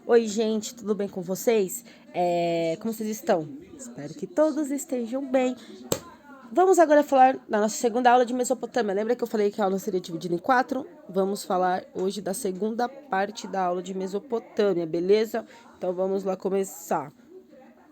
Oi, gente, tudo bem com vocês? Como vocês estão? Espero que todos estejam bem. Vamos agora falar da nossa segunda aula de Mesopotâmia. Lembra que eu falei que a aula seria dividida em quatro? Vamos falar hoje da segunda parte da aula de Mesopotâmia, beleza? Então vamos lá começar.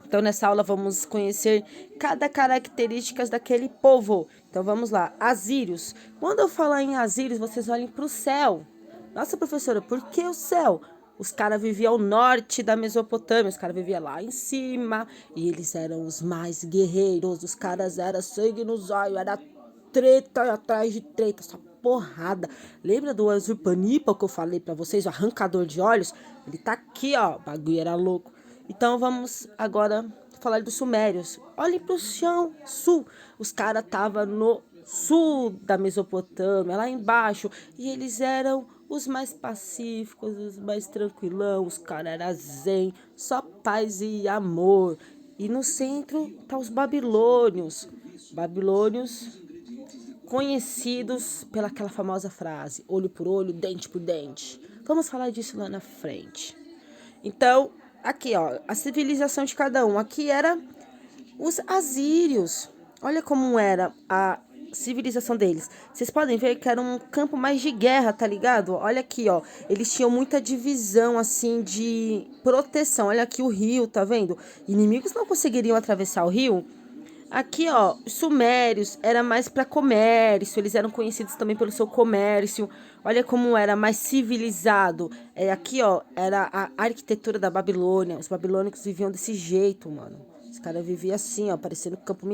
Então nessa aula vamos conhecer cada característica daquele povo. Então vamos lá, Assírios. Quando eu falar em Assírios, vocês olhem para o céu. Nossa, professora, por que o céu? Os caras viviam ao norte da Mesopotâmia, os caras viviam lá em cima, e eles eram os mais guerreiros, os caras eram sangue nos olhos, era treta atrás de treta, só porrada. Lembra do Azurpanipa que eu falei pra vocês, o arrancador de olhos? Ele tá aqui, ó, o bagulho era louco. Então vamos agora falar dos sumérios. Olhem pro chão, sul. Os caras estavam no sul da Mesopotâmia, lá embaixo, e eles eram os mais pacíficos, os mais tranquilão, os caras eram zen, só paz e amor. E no centro tá os babilônios. Babilônios conhecidos pelaquela famosa frase, olho por olho, dente por dente. Vamos falar disso lá na frente. Então, aqui, ó, a civilização de cada um. Aqui era os assírios. Olha como era a civilização deles. Vocês podem ver que era um campo mais de guerra, tá ligado? Olha aqui, ó. Eles tinham muita divisão, assim, de proteção. Olha aqui o rio, tá vendo? Inimigos não conseguiriam atravessar o rio. Aqui, ó, os sumérios era mais para comércio, eles eram conhecidos também pelo seu comércio. Olha como era mais civilizado. Aqui, ó, era a arquitetura da Babilônia. Os babilônicos viviam desse jeito, mano. Os caras viviam assim, ó, parecendo campo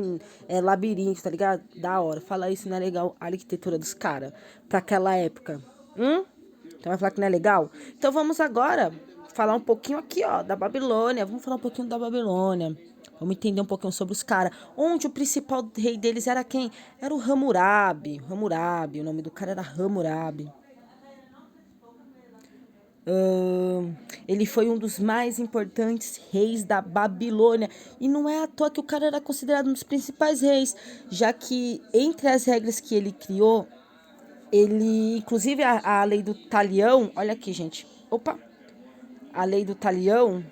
labirinto, tá ligado? Da hora. Falar isso não é legal, a arquitetura dos caras, para aquela época. Então vai falar que não é legal? Então vamos agora falar um pouquinho aqui, ó, da Babilônia. Vamos falar um pouquinho da Babilônia. Vamos entender um pouquinho sobre os caras. Onde o principal rei deles era quem? Era o Hammurabi. Hammurabi, o nome do cara era Hammurabi. Ele foi um dos mais importantes reis da Babilônia. E não é à toa que o cara era considerado um dos principais reis, já que entre as regras que ele criou, ele, inclusive a lei do talião, olha aqui, gente. Opa! A lei do talião,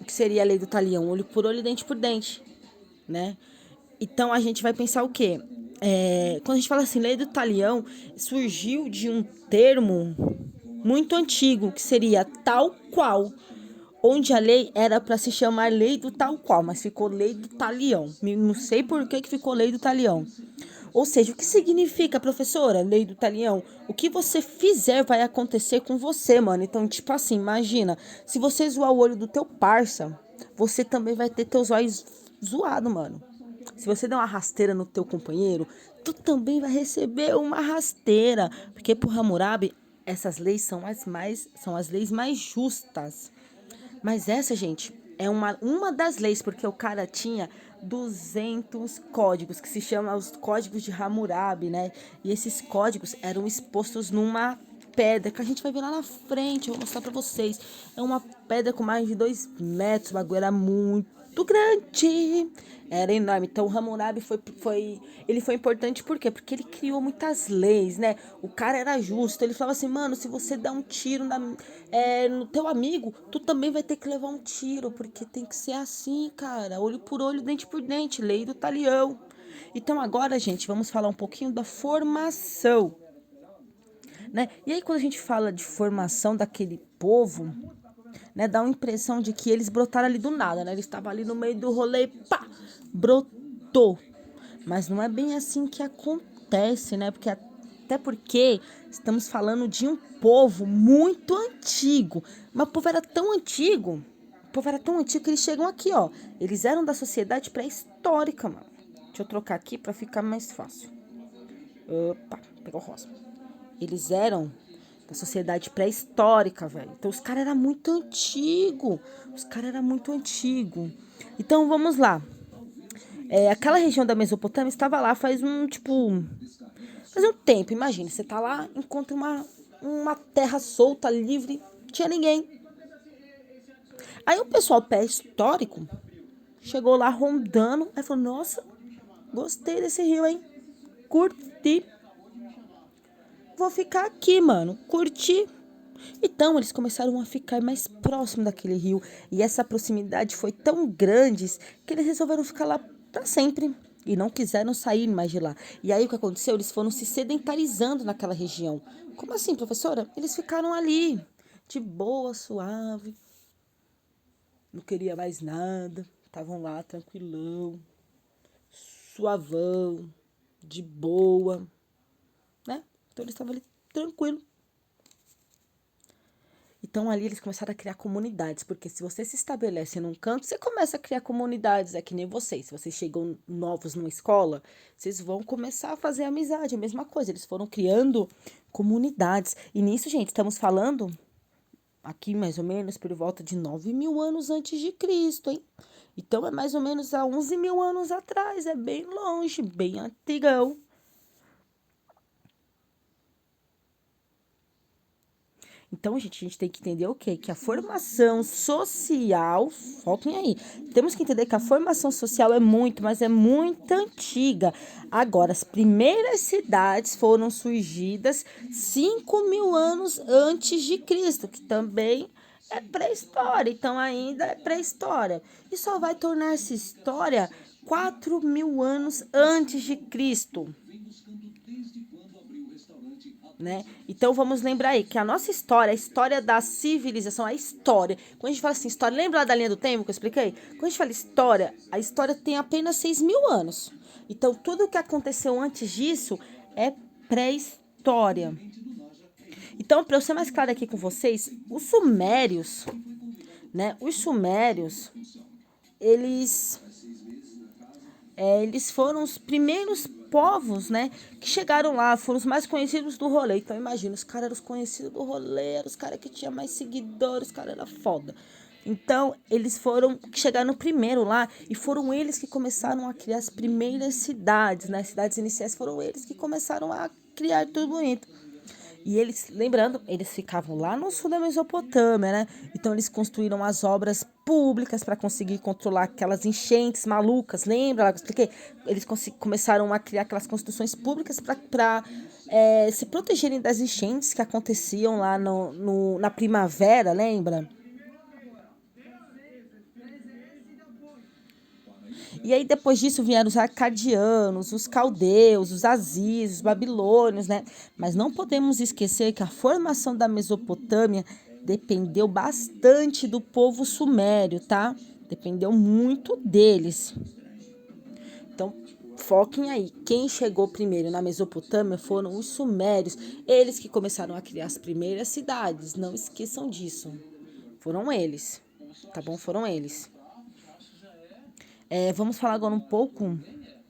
o que seria a lei do talião? Olho por olho, dente por dente, né? Então a gente vai pensar o quê? Quando a gente fala assim, lei do talião, surgiu de um termo muito antigo, que seria tal qual, onde a lei era para se chamar lei do tal qual, mas ficou lei do talião. Não sei por que ficou lei do talião. Ou seja, o que significa, professora, lei do talião? O que você fizer vai acontecer com você, mano. Então, tipo assim, imagina, se você zoar o olho do teu parça, você também vai ter teus olhos zoados, mano. Se você der uma rasteira no teu companheiro, tu também vai receber uma rasteira. Porque pro Hammurabi, essas leis são as leis mais justas. Mas essa, gente, é uma das leis, porque o cara tinha 200 códigos, que se chama os códigos de Hammurabi, né? E esses códigos eram expostos numa pedra, que a gente vai ver lá na frente, eu vou mostrar pra vocês. É uma pedra com mais de 2 metros, o bagulho era muito grande. Era enorme. Então, o Hammurabi ele foi importante por quê? Porque ele criou muitas leis, né? O cara era justo. Ele falava assim, mano, se você der um tiro no teu amigo, tu também vai ter que levar um tiro, porque tem que ser assim, cara. Olho por olho, dente por dente. Lei do talião. Então, agora, gente, vamos falar um pouquinho da formação, né? E aí, quando a gente fala de formação daquele povo, né, dá uma impressão de que eles brotaram ali do nada, né? Eles estavam ali no meio do rolê, pá, brotou. Mas não é bem assim que acontece, né? Até porque estamos falando de um povo muito antigo. Mas o povo era tão antigo que eles chegam aqui, ó. Eles eram da sociedade pré-histórica, mano. Deixa eu trocar aqui para ficar mais fácil. Opa, pegou rosa. Eles eram da sociedade pré-histórica, velho. Então os caras eram muito antigo. Os caras eram muito antigo. Então vamos lá. Aquela região da Mesopotâmia estava lá faz um tempo. Imagina, você tá lá, encontra uma terra solta, livre, não tinha ninguém. Aí o pessoal pré-histórico chegou lá rondando, aí falou, nossa, gostei desse rio, hein? Curti. vou ficar aqui, mano, curtir. Então, eles começaram a ficar mais próximo daquele rio. E essa proximidade foi tão grande que eles resolveram ficar lá para sempre. E não quiseram sair mais de lá. E aí, o que aconteceu? Eles foram se sedentarizando naquela região. Como assim, professora? Eles ficaram ali, de boa, suave. Não queria mais nada. Estavam lá, tranquilão, suavão, de boa, né? Então, eles estavam ali, tranquilo. Então, ali eles começaram a criar comunidades, porque se você se estabelece num canto, você começa a criar comunidades, é que nem vocês. Se vocês chegam novos numa escola, vocês vão começar a fazer amizade, a mesma coisa. Eles foram criando comunidades. E nisso, gente, estamos falando aqui mais ou menos por volta de 9.000 anos antes de Cristo, hein? Então, é mais ou menos há 11.000 anos atrás, é bem longe, bem antigão. Então, gente, a gente tem que entender o quê? Que a formação social, foquem aí, temos que entender que a formação social é muito, mas é muito antiga. Agora, as primeiras cidades foram surgidas 5.000 anos antes de Cristo, que também é pré-história, então ainda é pré-história. E só vai tornar-se história 4.000 anos antes de Cristo. Né? Então vamos lembrar aí que a nossa história, a história da civilização, a história. Quando a gente fala assim, história, lembra lá da linha do tempo que eu expliquei? Quando a gente fala história, a história tem apenas 6.000 anos. Então tudo o que aconteceu antes disso é pré-história. Então, para eu ser mais claro aqui com vocês, os sumérios, né? Os sumérios, eles eles foram os primeiros povos, né, que chegaram lá, foram os mais conhecidos do rolê. Então, imagina, os caras eram os conhecidos do rolê, eram os caras que tinham mais seguidores, os caras eram foda. Então, eles foram, que chegaram primeiro lá, e foram eles que começaram a criar as primeiras cidades, né, cidades iniciais, foram eles que começaram a criar tudo bonito. E eles, lembrando, eles ficavam lá no sul da Mesopotâmia, né? Então eles construíram as obras públicas para conseguir controlar aquelas enchentes malucas. Lembra lá que eu expliquei? Eles começaram a criar aquelas construções públicas para se protegerem das enchentes que aconteciam lá na primavera, lembra? E aí, depois disso, vieram os acadianos, os caldeus, os assírios, os babilônios, né? Mas não podemos esquecer que a formação da Mesopotâmia dependeu bastante do povo sumério, tá? Dependeu muito deles. Então, foquem aí. Quem chegou primeiro na Mesopotâmia foram os sumérios. Eles que começaram a criar as primeiras cidades. Não esqueçam disso. Foram eles. Tá bom? Foram eles. Vamos falar agora um pouco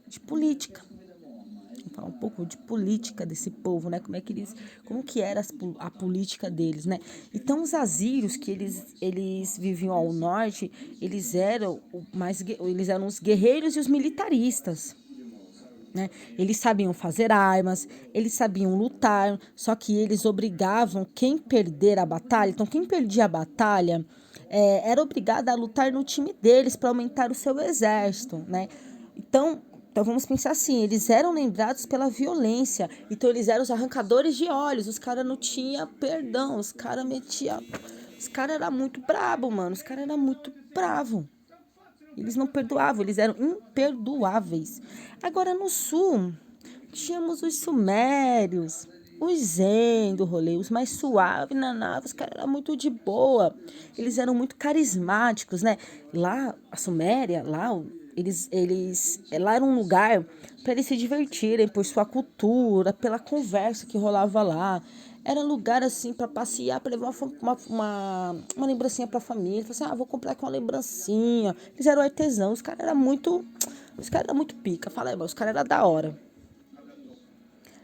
de política. Vamos falar um pouco de política desse povo, né? Como que era a política deles, né? Então, os assírios, que eles viviam ao norte, eles eram os guerreiros e os militaristas. Né? Eles sabiam fazer armas, eles sabiam lutar, só que eles obrigavam quem perder a batalha. Então, quem perdia a batalha era obrigado a lutar no time deles para aumentar o seu exército, né? Então vamos pensar assim, eles eram lembrados pela violência, então eles eram os arrancadores de olhos, os caras não tinham perdão, os caras metiam... Os caras eram muito bravos, mano, os caras eram muito bravos. Eles não perdoavam, eles eram imperdoáveis. Agora, no sul, tínhamos os sumérios, os zen do rolê, os mais suaves na nave, os caras eram muito de boa. Eles eram muito carismáticos, né? Lá, a Suméria, lá era um lugar para eles se divertirem por sua cultura, pela conversa que rolava lá. Era lugar assim para passear, para levar uma lembrancinha para a família. Falei assim, vou comprar aqui uma lembrancinha. Eles eram artesãos, os caras eram muito pica. Fala aí, os caras eram da hora.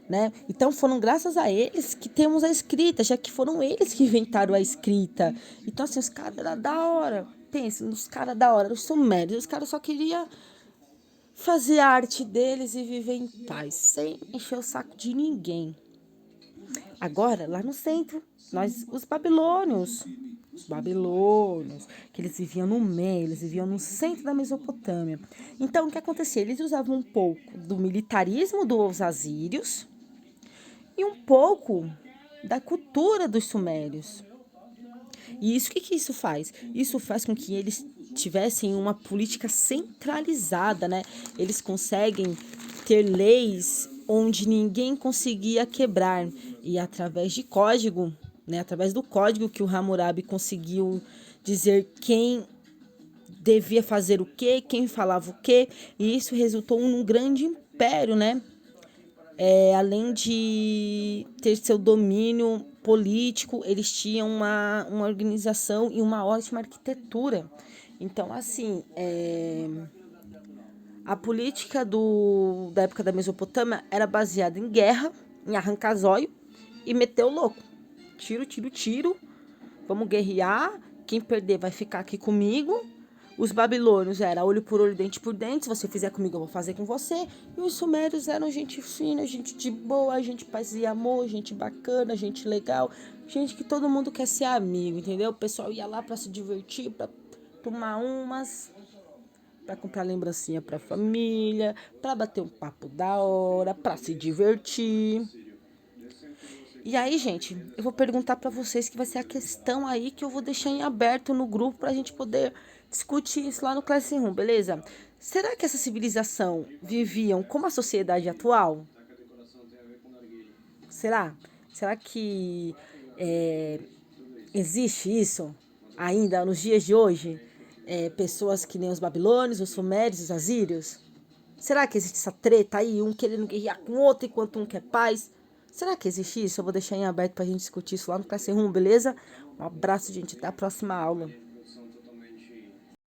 Né? Então foram graças a eles que temos a escrita, já que foram eles que inventaram a escrita. Então assim, os caras eram da hora. Pensa, os caras da hora, os sumérios, os caras só queriam fazer a arte deles e viver em paz, sem encher o saco de ninguém. Agora, lá no centro, os babilônios, que eles viviam no meio, eles viviam no centro da Mesopotâmia. Então, o que acontecia? Eles usavam um pouco do militarismo dos assírios e um pouco da cultura dos sumérios. E isso, o que que isso faz? Isso faz com que eles tivessem uma política centralizada, né? Eles conseguem ter leis onde ninguém conseguia quebrar. E através de código, né? Através do código que o Hammurabi conseguiu dizer quem devia fazer o quê, quem falava o quê. E isso resultou num grande império, né? Além de ter seu domínio político, eles tinham uma organização e uma ótima arquitetura. Então, assim, a política da época da Mesopotâmia era baseada em guerra, em arrancar zóio e meter o louco. Tiro, tiro, tiro. Vamos guerrear. Quem perder vai ficar aqui comigo. Os babilônios era olho por olho, dente por dente. Se você fizer comigo, eu vou fazer com você. E os sumérios eram gente fina, gente de boa, gente paz e amor, gente bacana, gente legal. Gente que todo mundo quer ser amigo, entendeu? O pessoal ia lá para se divertir, para tomar umas, para comprar lembrancinha para família, para bater um papo da hora, para se divertir. E aí, gente, eu vou perguntar para vocês que vai ser a questão aí que eu vou deixar em aberto no grupo para a gente poder discutir isso lá no Classroom, beleza? Será que essa civilização viviam como a sociedade atual? Será? Será que é, existe isso ainda nos dias de hoje? Pessoas que nem os babilônios, os sumérios, os assírios? Será que existe essa treta aí, um querendo guerrear com o outro enquanto um quer paz? Será que existe isso? Eu vou deixar em aberto pra gente discutir isso lá no Classroom, beleza? Um abraço, gente. Até a próxima aula.